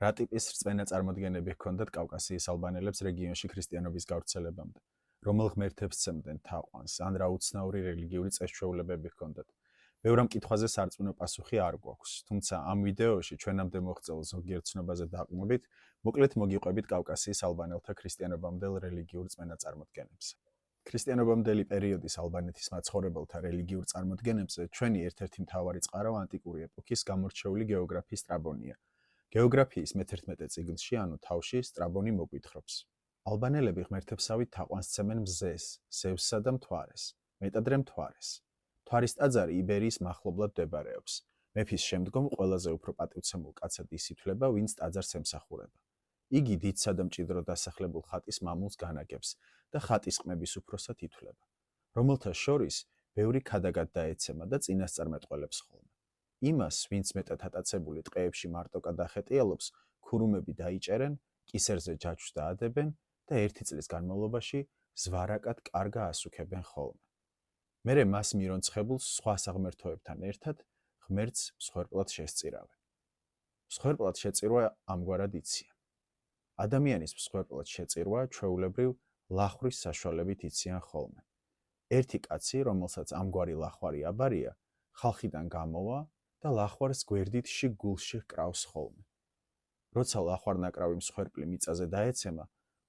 რა ტიპის რწმენა წარმოდგენები ჰქონდათ კავკასიის ალბანელებს რეგიონში ქრისტიანობის გავრცელებამდე? რომელ ღმერთებს სცემდნენ თაყვანს, ან რა უცნაური რელიგიური წესჩვეულებები ჰქონდათ? ბევრ მკითხვაზე სარწმუნო პასუხი არ გვაქვს, თუმცა ამ ვიდეოში ჩვენამდე მოღწეულ ზოგიერთ ცნობაზე დაყრდნობით, მოკლედ მოგიყვებით კავკასიის ალბანელთა ქრისტიანობამდელ რელიგიურ წმენა-წარმოდგენებს. ქრისტიანობამდელი პერიოდის ალბანეთის მაცხოვრებელთა რელიგიურ წარმოდგენებზე ჩვენი ერთ-ერთი მთავარი წყარო ანტიკური ეპოქის გამორჩეული გეოგრაფი სტრაბონია. გეოგრაფიის მე-11 წიგნში, ანუ თავში, სტრაბონი მოგვითხრობს. ალბანელები ღმერთებსავით თაყვანს სცემენ მზეს, ზევსსა და მთვარეს, მეტადრე მთვარეს. მთვარის ტაძარი იბერიის მახლობლად მდებარეობს. მეფის შემდგომ ყველაზე უფრო პატივცემულ კაცად ის ითვლება, ვინც ტაძარს ემსახურება. იგი დიდსა და მჭიდროდ დასახლებულ ხატის მამულს განაგებს და ხატის ყმების უფროსად ითვლება, რომელთა შორის ბევრი ქადაგად დაეცემა და წინასწარმეტყველებს ხოლმე. იმას, ვინც მეტად ატაცებული ტყეებში მარტოკად ახეტიალობს, ქურუმები დაიჭერენ, კისერზე ჯაჭვს დაადებენ და 1 წლის განმავლობაში ზვარაკად კარგა ასუქებენ ხოლმე. მერე მას მირონცხებულს სხვა საღმერთოებთან ერთად ღმერთს მსხვერპლად შესწირავენ. მსხვერპლად შეწირვა ამგვარად იციან. ადამიანის მსხვერპლად შეწირვა ჩვეულებრივ ლახვის საშუალებით იციან ხოლმე. ერთი კაცი, რომელსაც ამგვარი ლახვარი აბარია, ხალხიდან გამოვა და ლახვარს გვერდით შიგ გულში ჰკრავს ხოლმე. როცა ლახვარ-ნაკრავი მსხვერპლი მიწაზე დაეცემა,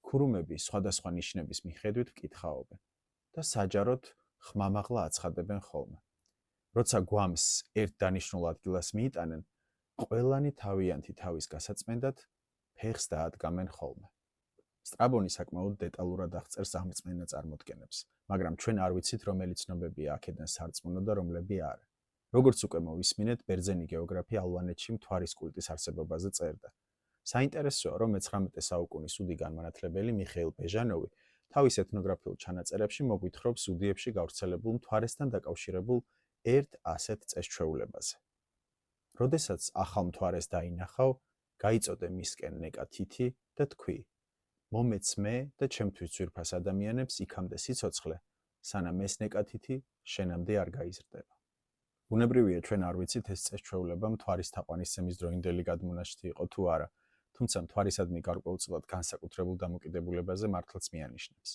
ქურუმები სხვადასხვა ნიშნების მიხედვით მკითხაობენ და საჯაროდ ხმამაღლა აცხადებენ ხოლმე. როცა გვამს ერთ დანიშნულ ადგილას მიიტანენ, ყველანი თავიანთი თავის გასაწმენდად ფეხს დაადგამენ ხოლმე. სტრაბონი საკმაოდ დეტალურად აღწერს ამ რწმენა წარმოდგენებს, მაგრამ ჩვენ არ ვიცით, რომელი ცნობებია აქედან სარწმუნო და რომლები არა. როგორც უკვე მოვისმინეთ, ბერძენი გეოგრაფი ალბანეთში მთვარის კულტის არსებობაზე წერდა. საინტერესოა, რომ მე-19 საუკუნის უდი განმანათლებელი მიხეილ ბეჟანოვი თავის ეთნოგრაფიულ ჩანაწერებში მოგვითხრობს უდიებში გავრცელებულ მთვარესთან დაკავშირებულ ერთ ასეთ წესჩვეულებაზე. როდესაც ახალ მთვარეს დაინახავ, გაიწოდე მისკენ ნეკა თითი და თქვი: მომეც მე და ჩემთვის ძვირფას ადამიანებს იქამდე სიცოცხლე, სანამ ეს ნეკა თითი შენამდე არ გაიზრდება. ბუნებრივია, ჩვენ არ ვიცით ეს წესჩვეულება მთვარის თაყვანისცემის დროინდელი გადმონაშთი იყო თუ არა, თუმცა მთვარისადმი გარკვეულწილად განსაკუთრებულ დამოკიდებულებაზე მართლაც მიანიშნებს.